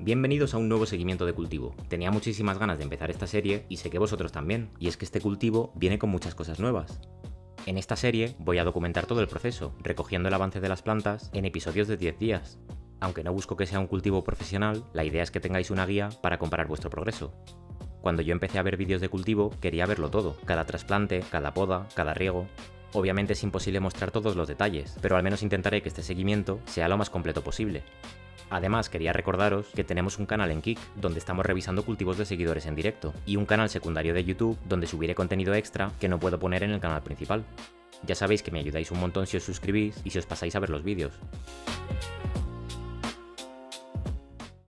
Bienvenidos a un nuevo seguimiento de cultivo. Tenía muchísimas ganas de empezar esta serie y sé que vosotros también, y es que este cultivo viene con muchas cosas nuevas. En esta serie voy a documentar todo el proceso, recogiendo el avance de las plantas en episodios de 10 días. Aunque no busco que sea un cultivo profesional, la idea es que tengáis una guía para comparar vuestro progreso. Cuando yo empecé a ver vídeos de cultivo, quería verlo todo, cada trasplante, cada poda, cada riego. Obviamente es imposible mostrar todos los detalles, pero al menos intentaré que este seguimiento sea lo más completo posible. Además, quería recordaros que tenemos un canal en Kick, donde estamos revisando cultivos de seguidores en directo, y un canal secundario de YouTube, donde subiré contenido extra que no puedo poner en el canal principal. Ya sabéis que me ayudáis un montón si os suscribís y si os pasáis a ver los vídeos.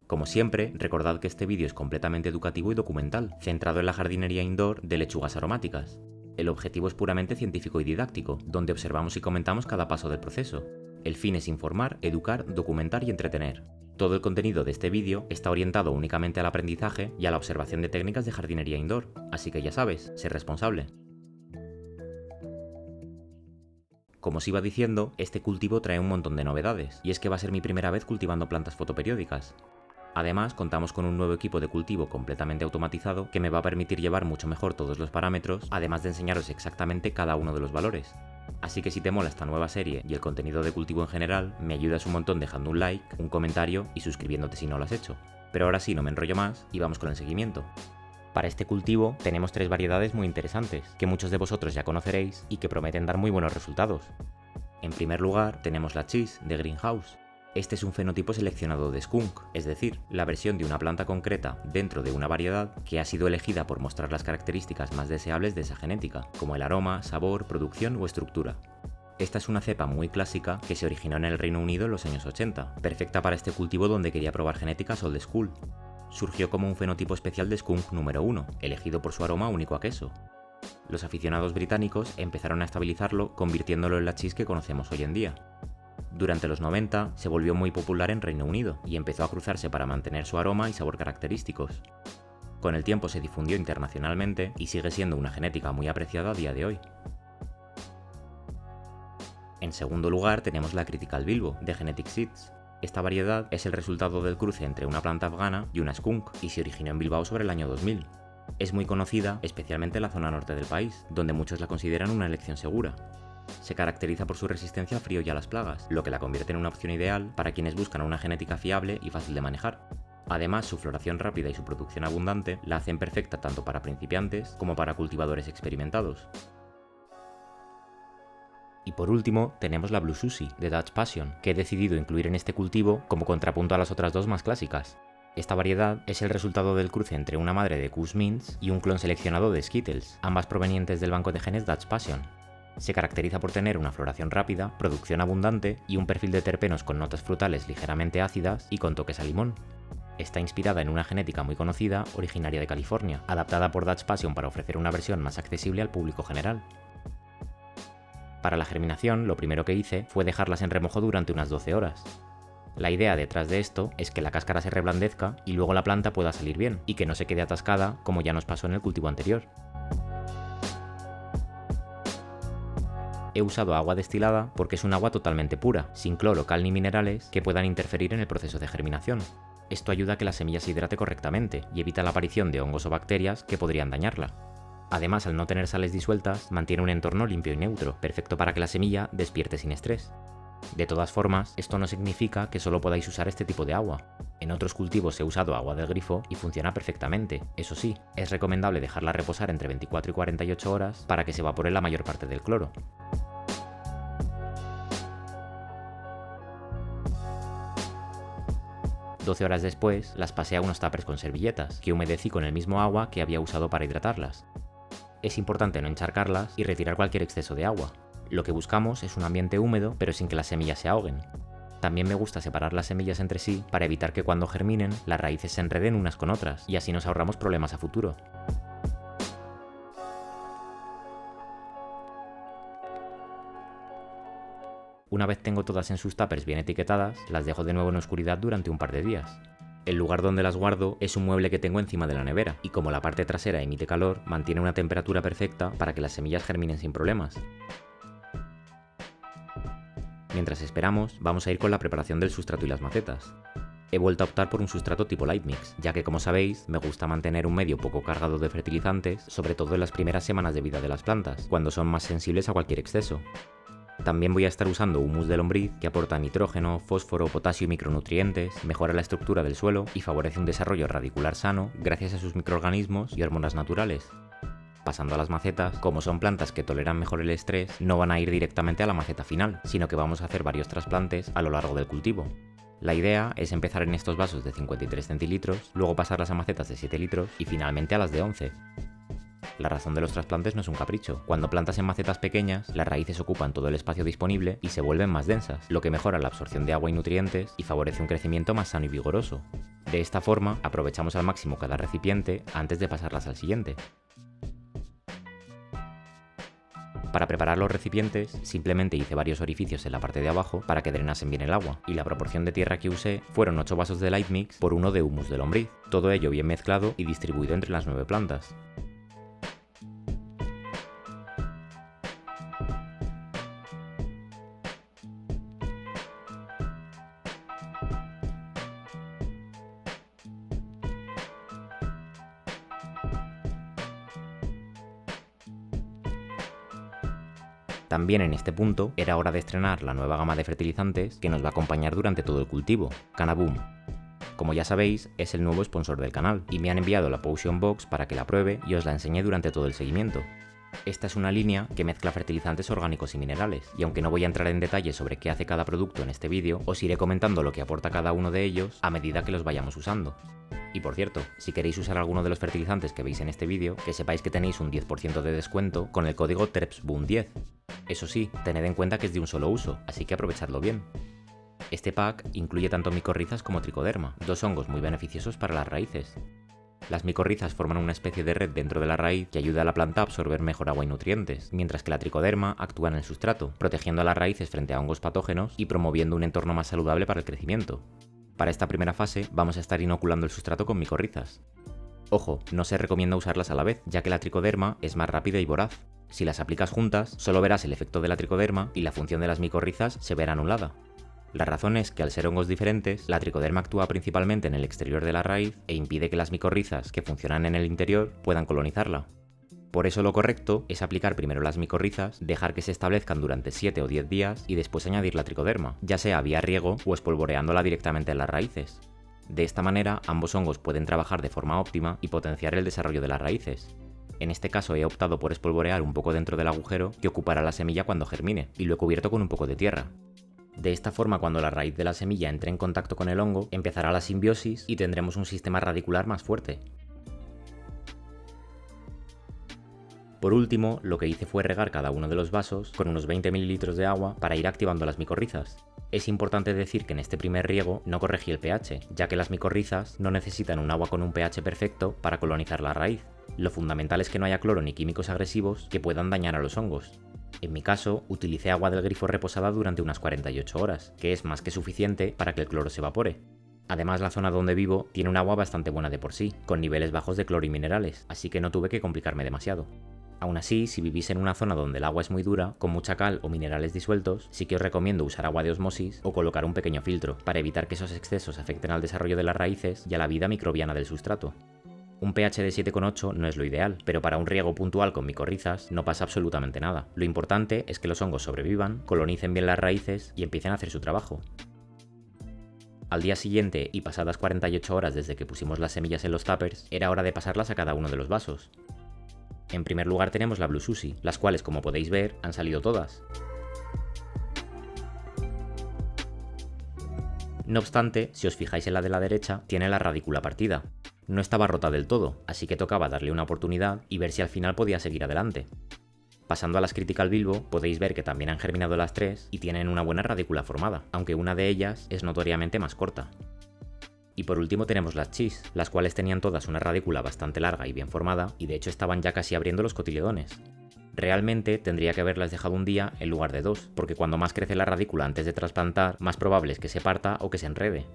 Como siempre, recordad que este vídeo es completamente educativo y documental, centrado en la jardinería indoor de lechugas aromáticas. El objetivo es puramente científico y didáctico, donde observamos y comentamos cada paso del proceso. El fin es informar, educar, documentar y entretener. Todo el contenido de este vídeo está orientado únicamente al aprendizaje y a la observación de técnicas de jardinería indoor, así que ya sabes, sé responsable. Como os iba diciendo, este cultivo trae un montón de novedades, y es que va a ser mi primera vez cultivando plantas fotoperiódicas. Además, contamos con un nuevo equipo de cultivo completamente automatizado que me va a permitir llevar mucho mejor todos los parámetros, además de enseñaros exactamente cada uno de los valores. Así que si te mola esta nueva serie y el contenido de cultivo en general, me ayudas un montón dejando un like, un comentario y suscribiéndote si no lo has hecho. Pero ahora sí, no me enrollo más y vamos con el seguimiento. Para este cultivo tenemos 3 variedades muy interesantes, que muchos de vosotros ya conoceréis y que prometen dar muy buenos resultados. En primer lugar, tenemos la Cheese de Greenhouse. Este es un fenotipo seleccionado de skunk, es decir, la versión de una planta concreta dentro de una variedad que ha sido elegida por mostrar las características más deseables de esa genética, como el aroma, sabor, producción o estructura. Esta es una cepa muy clásica que se originó en el Reino Unido en los años 80, perfecta para este cultivo donde quería probar genéticas old school. Surgió como un fenotipo especial de skunk número 1, elegido por su aroma único a queso. Los aficionados británicos empezaron a estabilizarlo convirtiéndolo en la cheese que conocemos hoy en día. Durante los 90 se volvió muy popular en Reino Unido y empezó a cruzarse para mantener su aroma y sabor característicos. Con el tiempo se difundió internacionalmente y sigue siendo una genética muy apreciada a día de hoy. En segundo lugar tenemos la Critical Bilbo de Genetic Seeds. Esta variedad es el resultado del cruce entre una planta afgana y una skunk y se originó en Bilbao sobre el año 2000. Es muy conocida, especialmente en la zona norte del país, donde muchos la consideran una elección segura. Se caracteriza por su resistencia al frío y a las plagas, lo que la convierte en una opción ideal para quienes buscan una genética fiable y fácil de manejar. Además, su floración rápida y su producción abundante la hacen perfecta tanto para principiantes como para cultivadores experimentados. Y por último, tenemos la Blue Susie de Dutch Passion, que he decidido incluir en este cultivo como contrapunto a las otras dos más clásicas. Esta variedad es el resultado del cruce entre una madre de Kuss Mints y un clon seleccionado de Skittles, ambas provenientes del banco de genes Dutch Passion. Se caracteriza por tener una floración rápida, producción abundante y un perfil de terpenos con notas frutales ligeramente ácidas y con toques a limón. Está inspirada en una genética muy conocida, originaria de California, adaptada por Dutch Passion para ofrecer una versión más accesible al público general. Para la germinación, lo primero que hice fue dejarlas en remojo durante unas 12 horas. La idea detrás de esto es que la cáscara se reblandezca y luego la planta pueda salir bien, y que no se quede atascada como ya nos pasó en el cultivo anterior. He usado agua destilada porque es un agua totalmente pura, sin cloro, cal ni minerales que puedan interferir en el proceso de germinación. Esto ayuda a que la semilla se hidrate correctamente y evita la aparición de hongos o bacterias que podrían dañarla. Además, al no tener sales disueltas, mantiene un entorno limpio y neutro, perfecto para que la semilla despierte sin estrés. De todas formas, esto no significa que solo podáis usar este tipo de agua. En otros cultivos he usado agua del grifo y funciona perfectamente. Eso sí, es recomendable dejarla reposar entre 24 y 48 horas para que se evapore la mayor parte del cloro. «12 horas después, las pasé a unos tuppers con servilletas, que humedecí con el mismo agua que había usado para hidratarlas. Es importante no encharcarlas y retirar cualquier exceso de agua. Lo que buscamos es un ambiente húmedo, pero sin que las semillas se ahoguen. También me gusta separar las semillas entre sí para evitar que cuando germinen, las raíces se enreden unas con otras, y así nos ahorramos problemas a futuro. Una vez tengo todas en sus tuppers bien etiquetadas, las dejo de nuevo en oscuridad durante un par de días. El lugar donde las guardo es un mueble que tengo encima de la nevera, y como la parte trasera emite calor, mantiene una temperatura perfecta para que las semillas germinen sin problemas. Mientras esperamos, vamos a ir con la preparación del sustrato y las macetas. he vuelto a optar por un sustrato tipo Lightmix, ya que como sabéis, me gusta mantener un medio poco cargado de fertilizantes, sobre todo en las primeras semanas de vida de las plantas, cuando son más sensibles a cualquier exceso. También voy a estar usando humus de lombriz, que aporta nitrógeno, fósforo, potasio y micronutrientes, mejora la estructura del suelo y favorece un desarrollo radicular sano gracias a sus microorganismos y hormonas naturales. Pasando a las macetas, como son plantas que toleran mejor el estrés, no van a ir directamente a la maceta final, sino que vamos a hacer varios trasplantes a lo largo del cultivo. La idea es empezar en estos vasos de 53 centilitros, luego pasarlas a macetas de 7 litros y finalmente a las de 11. La razón de los trasplantes no es un capricho. Cuando plantas en macetas pequeñas, las raíces ocupan todo el espacio disponible y se vuelven más densas, lo que mejora la absorción de agua y nutrientes y favorece un crecimiento más sano y vigoroso. De esta forma, aprovechamos al máximo cada recipiente antes de pasarlas al siguiente. Para preparar los recipientes, simplemente hice varios orificios en la parte de abajo para que drenasen bien el agua, y la proporción de tierra que usé fueron 8 vasos de Lightmix por 1 de humus de lombriz, todo ello bien mezclado y distribuido entre las 9 plantas. También en este punto era hora de estrenar la nueva gama de fertilizantes que nos va a acompañar durante todo el cultivo, Canaboom. Como ya sabéis, es el nuevo sponsor del canal y me han enviado la Potion Box para que la pruebe y os la enseñe durante todo el seguimiento. Esta es una línea que mezcla fertilizantes orgánicos y minerales, y aunque no voy a entrar en detalle sobre qué hace cada producto en este vídeo, os iré comentando lo que aporta cada uno de ellos a medida que los vayamos usando. Y por cierto, si queréis usar alguno de los fertilizantes que veis en este vídeo, que sepáis que tenéis un 10% de descuento con el código TREPSBOOM10. Eso sí, tened en cuenta que es de un solo uso, así que aprovechadlo bien. Este pack incluye tanto micorrizas como tricoderma, dos hongos muy beneficiosos para las raíces. Las micorrizas forman una especie de red dentro de la raíz que ayuda a la planta a absorber mejor agua y nutrientes, mientras que la tricoderma actúa en el sustrato, protegiendo a las raíces frente a hongos patógenos y promoviendo un entorno más saludable para el crecimiento. Para esta primera fase vamos a estar inoculando el sustrato con micorrizas. Ojo, no se recomienda usarlas a la vez, ya que la tricoderma es más rápida y voraz. Si las aplicas juntas, solo verás el efecto de la tricoderma y la función de las micorrizas se verá anulada. La razón es que al ser hongos diferentes, la tricoderma actúa principalmente en el exterior de la raíz e impide que las micorrizas, que funcionan en el interior, puedan colonizarla. Por eso lo correcto es aplicar primero las micorrizas, dejar que se establezcan durante 7 o 10 días y después añadir la tricoderma, ya sea vía riego o espolvoreándola directamente en las raíces. De esta manera, ambos hongos pueden trabajar de forma óptima y potenciar el desarrollo de las raíces. En este caso he optado por espolvorear un poco dentro del agujero que ocupará la semilla cuando germine, y lo he cubierto con un poco de tierra. De esta forma, cuando la raíz de la semilla entre en contacto con el hongo, empezará la simbiosis y tendremos un sistema radicular más fuerte. Por último, lo que hice fue regar cada uno de los vasos con unos 20 ml de agua para ir activando las micorrizas. Es importante decir que en este primer riego no corregí el pH, ya que las micorrizas no necesitan un agua con un pH perfecto para colonizar la raíz. Lo fundamental es que no haya cloro ni químicos agresivos que puedan dañar a los hongos. En mi caso, utilicé agua del grifo reposada durante unas 48 horas, que es más que suficiente para que el cloro se evapore. Además, la zona donde vivo tiene un agua bastante buena de por sí, con niveles bajos de cloro y minerales, así que no tuve que complicarme demasiado. Aún así, si vivís en una zona donde el agua es muy dura, con mucha cal o minerales disueltos, sí que os recomiendo usar agua de osmosis o colocar un pequeño filtro, para evitar que esos excesos afecten al desarrollo de las raíces y a la vida microbiana del sustrato. Un pH de 7,8 no es lo ideal, pero para un riego puntual con micorrizas no pasa absolutamente nada. Lo importante es que los hongos sobrevivan, colonicen bien las raíces y empiecen a hacer su trabajo. Al día siguiente, y pasadas 48 horas desde que pusimos las semillas en los tuppers, era hora de pasarlas a cada uno de los vasos. En primer lugar tenemos la Blue Suzy, las cuales, como podéis ver, han salido todas. No obstante, si os fijáis en la de la derecha, tiene la radícula partida. No estaba rota del todo, así que tocaba darle una oportunidad y ver si al final podía seguir adelante. Pasando a las Critical Bilbo, podéis ver que también han germinado las tres y tienen una buena radícula formada, aunque una de ellas es notoriamente más corta. Y por último tenemos las Cheese, las cuales tenían todas una radícula bastante larga y bien formada, y de hecho estaban ya casi abriendo los cotiledones. Realmente tendría que haberlas dejado un día en lugar de 2, porque cuando más crece la radícula antes de trasplantar, más probable es que se parta o que se enrede.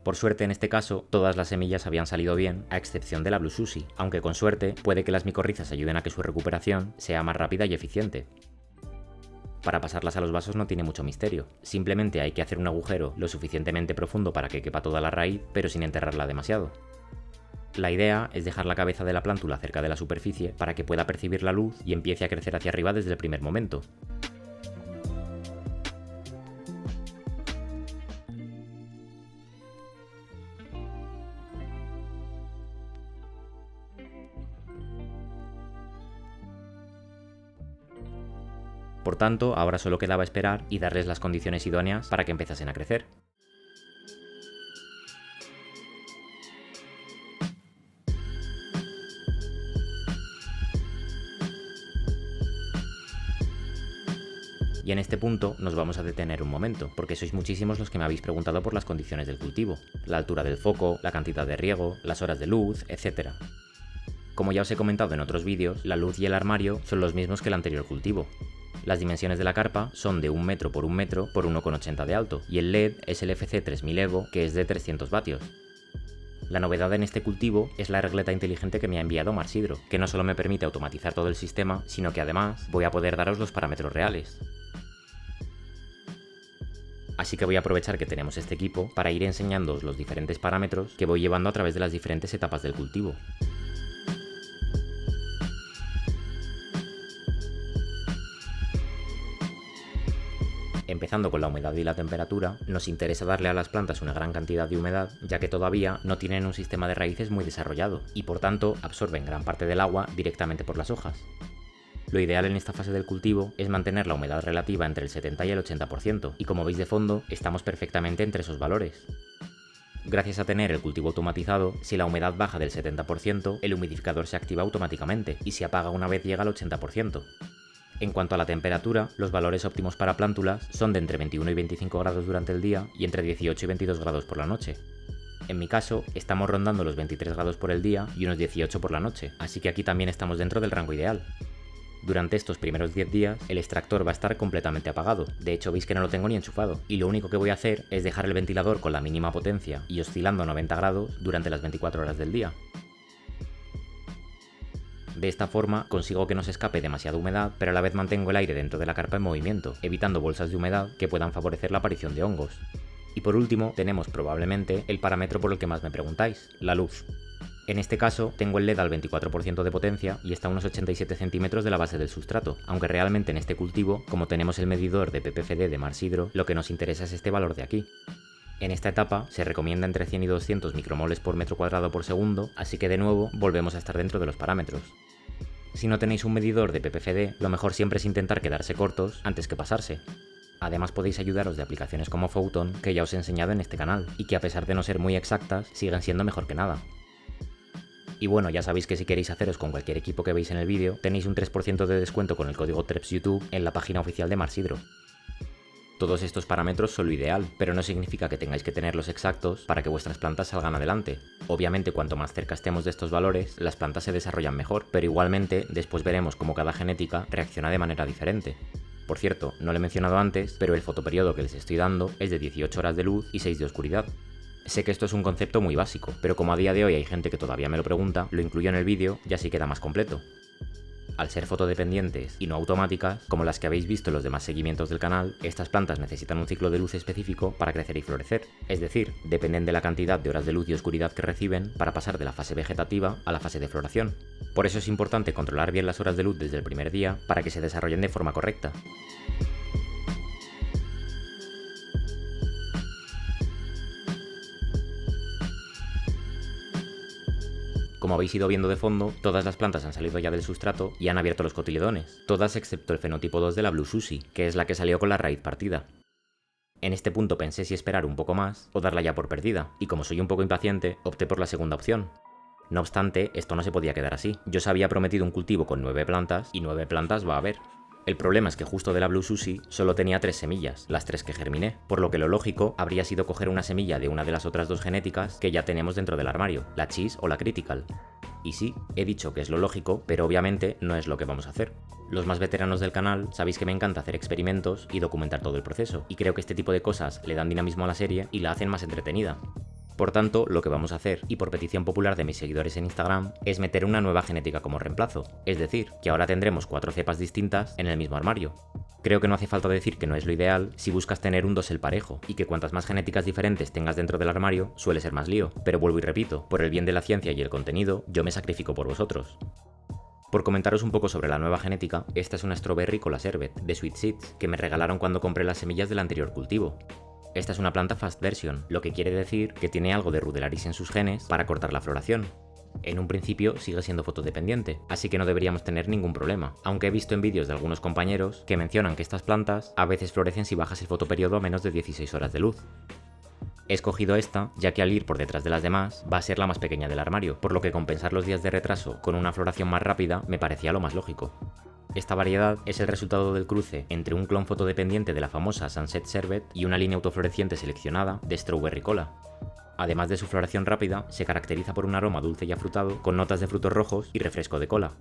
Por suerte en este caso, todas las semillas habían salido bien, a excepción de la Blue Suzy, aunque con suerte puede que las micorrizas ayuden a que su recuperación sea más rápida y eficiente. Para pasarlas a los vasos no tiene mucho misterio, simplemente hay que hacer un agujero lo suficientemente profundo para que quepa toda la raíz, pero sin enterrarla demasiado. La idea es dejar la cabeza de la plántula cerca de la superficie para que pueda percibir la luz y empiece a crecer hacia arriba desde el primer momento. Por tanto, ahora solo quedaba esperar y darles las condiciones idóneas para que empezasen a crecer. Y en este punto nos vamos a detener un momento, porque sois muchísimos los que me habéis preguntado por las condiciones del cultivo, la altura del foco, la cantidad de riego, las horas de luz, etc. Como ya os he comentado en otros vídeos, la luz y el armario son los mismos que el anterior cultivo. Las dimensiones de la carpa son de 1 metro por 1 metro por 1,80 de alto, y el LED es el FC3000 Evo, que es de 300 vatios. La novedad en este cultivo es la regleta inteligente que me ha enviado Marsidro, que no solo me permite automatizar todo el sistema, sino que además voy a poder daros los parámetros reales. Así que voy a aprovechar que tenemos este equipo para ir enseñándoos los diferentes parámetros que voy llevando a través de las diferentes etapas del cultivo. Empezando con la humedad y la temperatura, nos interesa darle a las plantas una gran cantidad de humedad, ya que todavía no tienen un sistema de raíces muy desarrollado, y por tanto absorben gran parte del agua directamente por las hojas. Lo ideal en esta fase del cultivo es mantener la humedad relativa entre el 70 y el 80%, y como veis de fondo, estamos perfectamente entre esos valores. Gracias a tener el cultivo automatizado, si la humedad baja del 70%, el humidificador se activa automáticamente, y se apaga una vez llega al 80%. En cuanto a la temperatura, los valores óptimos para plántulas son de entre 21 y 25 grados durante el día y entre 18 y 22 grados por la noche. En mi caso, estamos rondando los 23 grados por el día y unos 18 por la noche, así que aquí también estamos dentro del rango ideal. Durante estos primeros 10 días, el extractor va a estar completamente apagado, de hecho veis que no lo tengo ni enchufado, y lo único que voy a hacer es dejar el ventilador con la mínima potencia y oscilando a 90 grados durante las 24 horas del día. De esta forma consigo que no se escape demasiada humedad, pero a la vez mantengo el aire dentro de la carpa en movimiento, evitando bolsas de humedad que puedan favorecer la aparición de hongos. Y por último, tenemos probablemente el parámetro por el que más me preguntáis, la luz. En este caso, tengo el LED al 24% de potencia y está a unos 87 centímetros de la base del sustrato, aunque realmente en este cultivo, como tenemos el medidor de ppfD de Marsidro, lo que nos interesa es este valor de aquí. En esta etapa se recomienda entre 100 y 200 micromoles por metro cuadrado por segundo, así que de nuevo volvemos a estar dentro de los parámetros. Si no tenéis un medidor de ppfD, lo mejor siempre es intentar quedarse cortos antes que pasarse. Además podéis ayudaros de aplicaciones como Photon, que ya os he enseñado en este canal, y que a pesar de no ser muy exactas, siguen siendo mejor que nada. Y bueno, ya sabéis que si queréis haceros con cualquier equipo que veis en el vídeo, tenéis un 3% de descuento con el código TREPSYouTube en la página oficial de Marsidro. Todos estos parámetros son lo ideal, pero no significa que tengáis que tenerlos exactos para que vuestras plantas salgan adelante. Obviamente cuanto más cerca estemos de estos valores, las plantas se desarrollan mejor, pero igualmente después veremos cómo cada genética reacciona de manera diferente. Por cierto, no lo he mencionado antes, pero el fotoperiodo que les estoy dando es de 18 horas de luz y 6 de oscuridad. Sé que esto es un concepto muy básico, pero como a día de hoy hay gente que todavía me lo pregunta, lo incluyo en el vídeo y así queda más completo. Al ser fotodependientes y no automáticas, como las que habéis visto en los demás seguimientos del canal, estas plantas necesitan un ciclo de luz específico para crecer y florecer, es decir, dependen de la cantidad de horas de luz y oscuridad que reciben para pasar de la fase vegetativa a la fase de floración. Por eso es importante controlar bien las horas de luz desde el primer día para que se desarrollen de forma correcta. Como habéis ido viendo de fondo, todas las plantas han salido ya del sustrato y han abierto los cotiledones, todas excepto el fenotipo 2 de la Blue Susie, que es la que salió con la raíz partida. En este punto pensé si esperar un poco más o darla ya por perdida, y como soy un poco impaciente, opté por la segunda opción. No obstante, esto no se podía quedar así. Yo os había prometido un cultivo con 9 plantas, y 9 plantas va a haber. El problema es que justo de la Blue Susie solo tenía 3 semillas, las 3 que germiné, por lo que lo lógico habría sido coger una semilla de una de las otras 2 genéticas que ya tenemos dentro del armario, la Cheese o la Critical. Y sí, he dicho que es lo lógico, pero obviamente no es lo que vamos a hacer. Los más veteranos del canal sabéis que me encanta hacer experimentos y documentar todo el proceso, y creo que este tipo de cosas le dan dinamismo a la serie y la hacen más entretenida. Por tanto, lo que vamos a hacer, y por petición popular de mis seguidores en Instagram, es meter una nueva genética como reemplazo, es decir, que ahora tendremos 4 cepas distintas en el mismo armario. Creo que no hace falta decir que no es lo ideal si buscas tener un dosel parejo, y que cuantas más genéticas diferentes tengas dentro del armario, suele ser más lío, pero vuelvo y repito, por el bien de la ciencia y el contenido, yo me sacrifico por vosotros. Por comentaros un poco sobre la nueva genética, esta es una Strawberry Cola Sherbet, de Sweet Seeds, que me regalaron cuando compré las semillas del anterior cultivo. Esta es una planta fast version, lo que quiere decir que tiene algo de Rudelaris en sus genes para cortar la floración. En un principio sigue siendo fotodependiente, así que no deberíamos tener ningún problema, aunque he visto en vídeos de algunos compañeros que mencionan que estas plantas a veces florecen si bajas el fotoperiodo a menos de 16 horas de luz. He escogido esta, ya que al ir por detrás de las demás, va a ser la más pequeña del armario, por lo que compensar los días de retraso con una floración más rápida me parecía lo más lógico. Esta variedad es el resultado del cruce entre un clon fotodependiente de la famosa Sunset Sherbet y una línea autofloreciente seleccionada de Strawberry Cola. Además de su floración rápida, se caracteriza por un aroma dulce y afrutado con notas de frutos rojos y refresco de cola.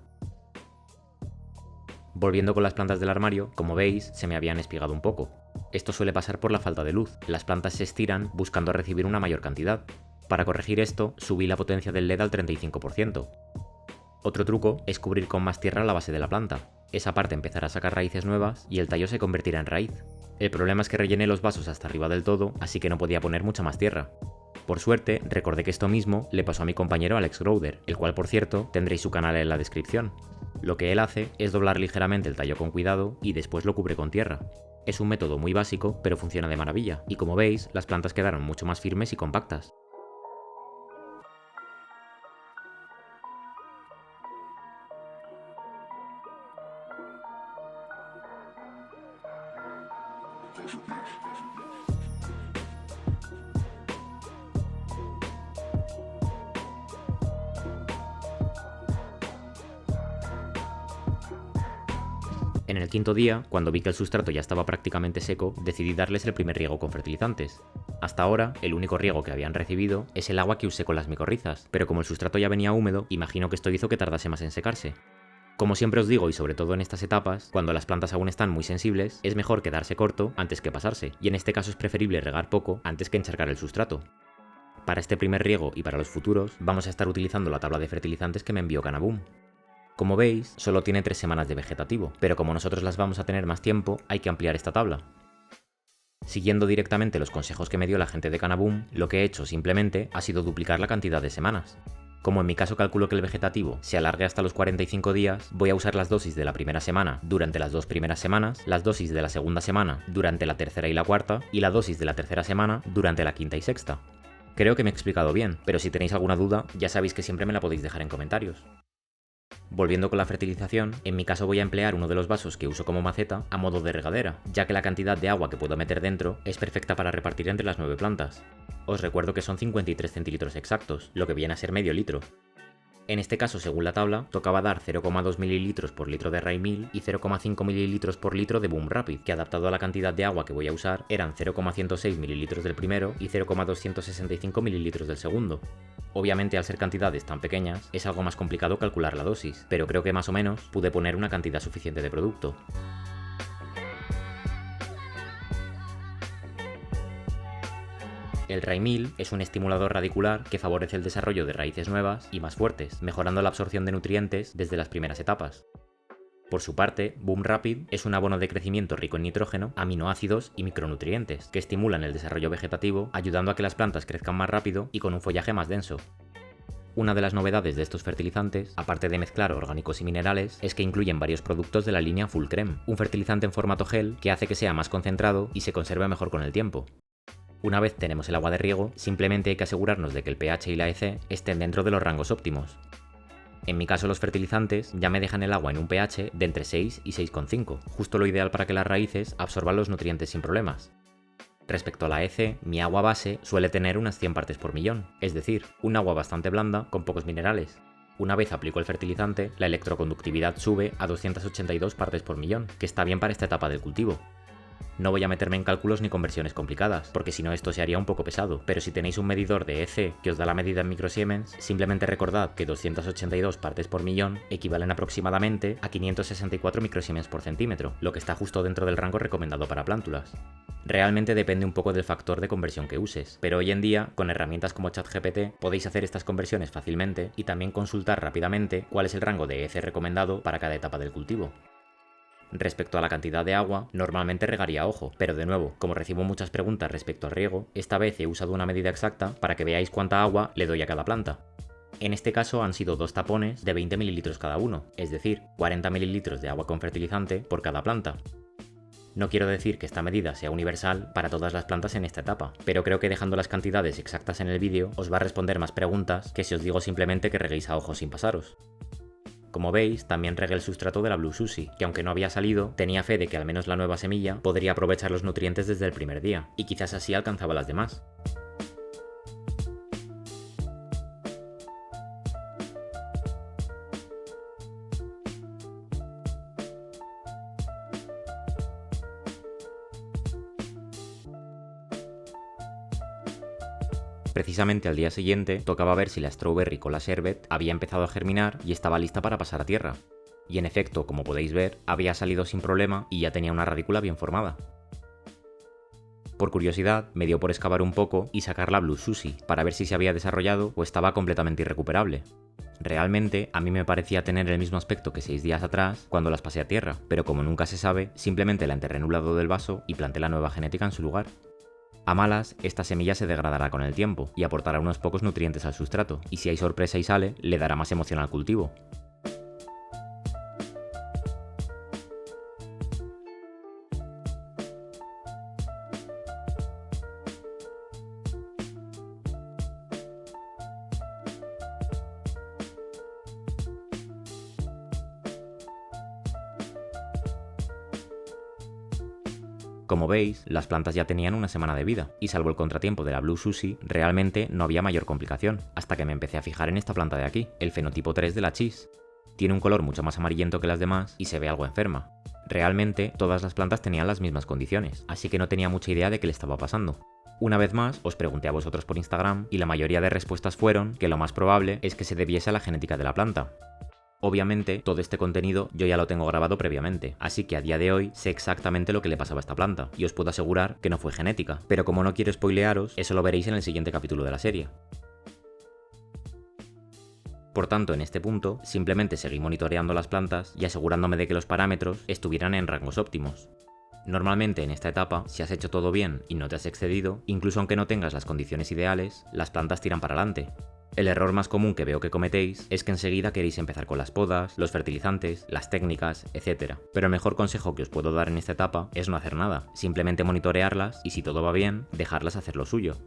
Volviendo con las plantas del armario, como veis, se me habían espigado un poco. Esto suele pasar por la falta de luz, las plantas se estiran buscando recibir una mayor cantidad. Para corregir esto, subí la potencia del LED al 35%. Otro truco es cubrir con más tierra la base de la planta. Esa parte empezará a sacar raíces nuevas y el tallo se convertirá en raíz. El problema es que rellené los vasos hasta arriba del todo, así que no podía poner mucha más tierra. Por suerte, recordé que esto mismo le pasó a mi compañero Alex Groder, el cual por cierto tendréis su canal en la descripción. Lo que él hace es doblar ligeramente el tallo con cuidado y después lo cubre con tierra. Es un método muy básico, pero funciona de maravilla, y como veis, las plantas quedaron mucho más firmes y compactas. En el quinto día, cuando vi que el sustrato ya estaba prácticamente seco, decidí darles el primer riego con fertilizantes. Hasta ahora, el único riego que habían recibido es el agua que usé con las micorrizas, pero como el sustrato ya venía húmedo, imagino que esto hizo que tardase más en secarse. Como siempre os digo, y sobre todo en estas etapas, cuando las plantas aún están muy sensibles, es mejor quedarse corto antes que pasarse, y en este caso es preferible regar poco antes que encharcar el sustrato. Para este primer riego y para los futuros, vamos a estar utilizando la tabla de fertilizantes que me envió Canaboom. Como veis, solo tiene 3 semanas de vegetativo, pero como nosotros las vamos a tener más tiempo, hay que ampliar esta tabla. Siguiendo directamente los consejos que me dio la gente de Canaboom, lo que he hecho simplemente ha sido duplicar la cantidad de semanas. Como en mi caso calculo que el vegetativo se alargue hasta los 45 días, voy a usar las dosis de la primera semana durante las 2 primeras semanas, las dosis de la segunda semana durante la tercera y la cuarta, y la dosis de la tercera semana durante la quinta y sexta. Creo que me he explicado bien, pero si tenéis alguna duda, ya sabéis que siempre me la podéis dejar en comentarios. Volviendo con la fertilización, en mi caso voy a emplear uno de los vasos que uso como maceta a modo de regadera, ya que la cantidad de agua que puedo meter dentro es perfecta para repartir entre las 9 plantas. Os recuerdo que son 53 centilitros exactos, lo que viene a ser medio litro. En este caso, según la tabla, tocaba dar 0,2 ml por litro de Raimil y 0,5 ml por litro de Boom Rapid, que adaptado a la cantidad de agua que voy a usar eran 0,106 ml del primero y 0,265 ml del segundo. Obviamente, al ser cantidades tan pequeñas, es algo más complicado calcular la dosis, pero creo que más o menos pude poner una cantidad suficiente de producto. El Raimil es un estimulador radicular que favorece el desarrollo de raíces nuevas y más fuertes, mejorando la absorción de nutrientes desde las primeras etapas. Por su parte, Boom Rapid es un abono de crecimiento rico en nitrógeno, aminoácidos y micronutrientes, que estimulan el desarrollo vegetativo, ayudando a que las plantas crezcan más rápido y con un follaje más denso. Una de las novedades de estos fertilizantes, aparte de mezclar orgánicos y minerales, es que incluyen varios productos de la línea Full Creme, un fertilizante en formato gel que hace que sea más concentrado y se conserve mejor con el tiempo. Una vez tenemos el agua de riego, simplemente hay que asegurarnos de que el pH y la EC estén dentro de los rangos óptimos. En mi caso los fertilizantes ya me dejan el agua en un pH de entre 6 y 6,5, justo lo ideal para que las raíces absorban los nutrientes sin problemas. Respecto a la EC, mi agua base suele tener unas 100 partes por millón, es decir, un agua bastante blanda con pocos minerales. Una vez aplico el fertilizante, la electroconductividad sube a 282 partes por millón, que está bien para esta etapa del cultivo. No voy a meterme en cálculos ni conversiones complicadas, porque si no esto se haría un poco pesado, pero si tenéis un medidor de EC que os da la medida en microsiemens, simplemente recordad que 282 partes por millón equivalen aproximadamente a 564 microsiemens por centímetro, lo que está justo dentro del rango recomendado para plántulas. Realmente depende un poco del factor de conversión que uses, pero hoy en día, con herramientas como ChatGPT, podéis hacer estas conversiones fácilmente y también consultar rápidamente cuál es el rango de EC recomendado para cada etapa del cultivo. Respecto a la cantidad de agua, normalmente regaría a ojo, pero de nuevo, como recibo muchas preguntas respecto al riego, esta vez he usado una medida exacta para que veáis cuánta agua le doy a cada planta. En este caso han sido 2 tapones de 20 ml cada uno, es decir, 40 ml de agua con fertilizante por cada planta. No quiero decir que esta medida sea universal para todas las plantas en esta etapa, pero creo que dejando las cantidades exactas en el vídeo os va a responder más preguntas que si os digo simplemente que reguéis a ojo sin pasaros. Como veis, también regué el sustrato de la Blue Suzy, que aunque no había salido, tenía fe de que al menos la nueva semilla podría aprovechar los nutrientes desde el primer día, y quizás así alcanzaba las demás. Precisamente al día siguiente tocaba ver si la Strawberry con la Sherbet había empezado a germinar y estaba lista para pasar a tierra. Y en efecto, como podéis ver, había salido sin problema y ya tenía una radícula bien formada. Por curiosidad, me dio por excavar un poco y sacar la Blue Suzy para ver si se había desarrollado o estaba completamente irrecuperable. Realmente, a mí me parecía tener el mismo aspecto que 6 días atrás cuando las pasé a tierra, pero como nunca se sabe, simplemente la enterré en un lado del vaso y planté la nueva genética en su lugar. A malas, esta semilla se degradará con el tiempo y aportará unos pocos nutrientes al sustrato, y si hay sorpresa y sale, le dará más emoción al cultivo. Como veis, las plantas ya tenían una semana de vida, y salvo el contratiempo de la Blue Suzy, realmente no había mayor complicación, hasta que me empecé a fijar en esta planta de aquí, el fenotipo 3 de la Cheese. Tiene un color mucho más amarillento que las demás y se ve algo enferma. Realmente, todas las plantas tenían las mismas condiciones, así que no tenía mucha idea de qué le estaba pasando. Una vez más, os pregunté a vosotros por Instagram, y la mayoría de respuestas fueron que lo más probable es que se debiese a la genética de la planta. Obviamente, todo este contenido yo ya lo tengo grabado previamente, así que a día de hoy sé exactamente lo que le pasaba a esta planta, y os puedo asegurar que no fue genética, pero como no quiero spoilearos, eso lo veréis en el siguiente capítulo de la serie. Por tanto, en este punto, simplemente seguí monitoreando las plantas y asegurándome de que los parámetros estuvieran en rangos óptimos. Normalmente en esta etapa, si has hecho todo bien y no te has excedido, incluso aunque no tengas las condiciones ideales, las plantas tiran para adelante. El error más común que veo que cometéis es que enseguida queréis empezar con las podas, los fertilizantes, las técnicas, etc. Pero el mejor consejo que os puedo dar en esta etapa es no hacer nada, simplemente monitorearlas y si todo va bien, dejarlas hacer lo suyo.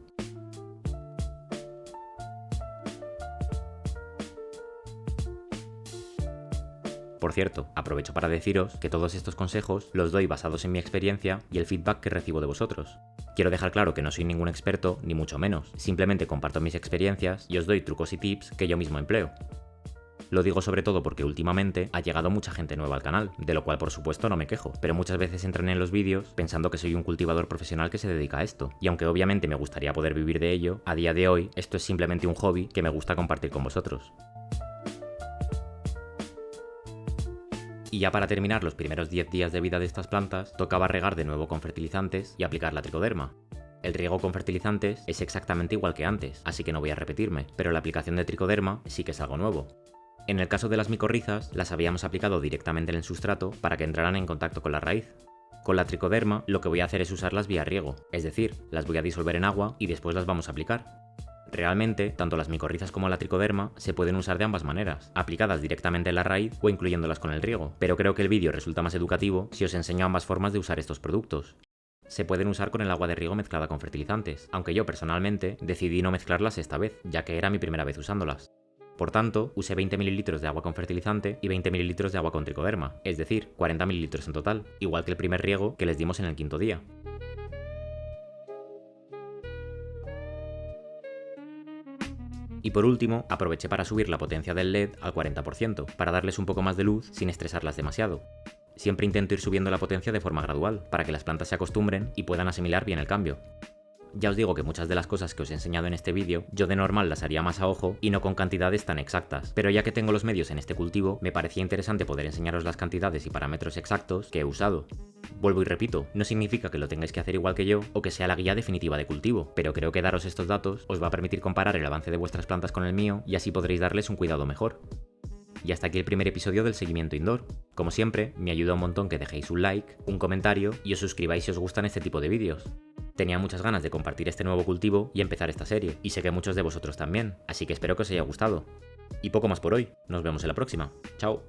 Por cierto, aprovecho para deciros que todos estos consejos los doy basados en mi experiencia y el feedback que recibo de vosotros. Quiero dejar claro que no soy ningún experto, ni mucho menos, simplemente comparto mis experiencias y os doy trucos y tips que yo mismo empleo. Lo digo sobre todo porque últimamente ha llegado mucha gente nueva al canal, de lo cual por supuesto no me quejo, pero muchas veces entran en los vídeos pensando que soy un cultivador profesional que se dedica a esto, y aunque obviamente me gustaría poder vivir de ello, a día de hoy esto es simplemente un hobby que me gusta compartir con vosotros. Y ya para terminar los primeros 10 días de vida de estas plantas, tocaba regar de nuevo con fertilizantes y aplicar la tricoderma. El riego con fertilizantes es exactamente igual que antes, así que no voy a repetirme, pero la aplicación de tricoderma sí que es algo nuevo. En el caso de las micorrizas, las habíamos aplicado directamente en el sustrato para que entraran en contacto con la raíz. Con la tricoderma lo que voy a hacer es usarlas vía riego, es decir, las voy a disolver en agua y después las vamos a aplicar. Realmente, tanto las micorrizas como la tricoderma se pueden usar de ambas maneras, aplicadas directamente en la raíz o incluyéndolas con el riego, pero creo que el vídeo resulta más educativo si os enseño ambas formas de usar estos productos. Se pueden usar con el agua de riego mezclada con fertilizantes, aunque yo personalmente decidí no mezclarlas esta vez, ya que era mi primera vez usándolas. Por tanto, usé 20 ml de agua con fertilizante y 20 ml de agua con tricoderma, es decir, 40 ml en total, igual que el primer riego que les dimos en el quinto día. Y por último, aproveché para subir la potencia del LED al 40%, para darles un poco más de luz sin estresarlas demasiado. Siempre intento ir subiendo la potencia de forma gradual, para que las plantas se acostumbren y puedan asimilar bien el cambio. Ya os digo que muchas de las cosas que os he enseñado en este vídeo, yo de normal las haría más a ojo y no con cantidades tan exactas, pero ya que tengo los medios en este cultivo, me parecía interesante poder enseñaros las cantidades y parámetros exactos que he usado. Vuelvo y repito, no significa que lo tengáis que hacer igual que yo o que sea la guía definitiva de cultivo, pero creo que daros estos datos os va a permitir comparar el avance de vuestras plantas con el mío y así podréis darles un cuidado mejor. Y hasta aquí el primer episodio del seguimiento indoor. Como siempre, me ayuda un montón que dejéis un like, un comentario y os suscribáis si os gustan este tipo de vídeos. Tenía muchas ganas de compartir este nuevo cultivo y empezar esta serie, y sé que muchos de vosotros también, así que espero que os haya gustado. Y poco más por hoy, nos vemos en la próxima. Chao.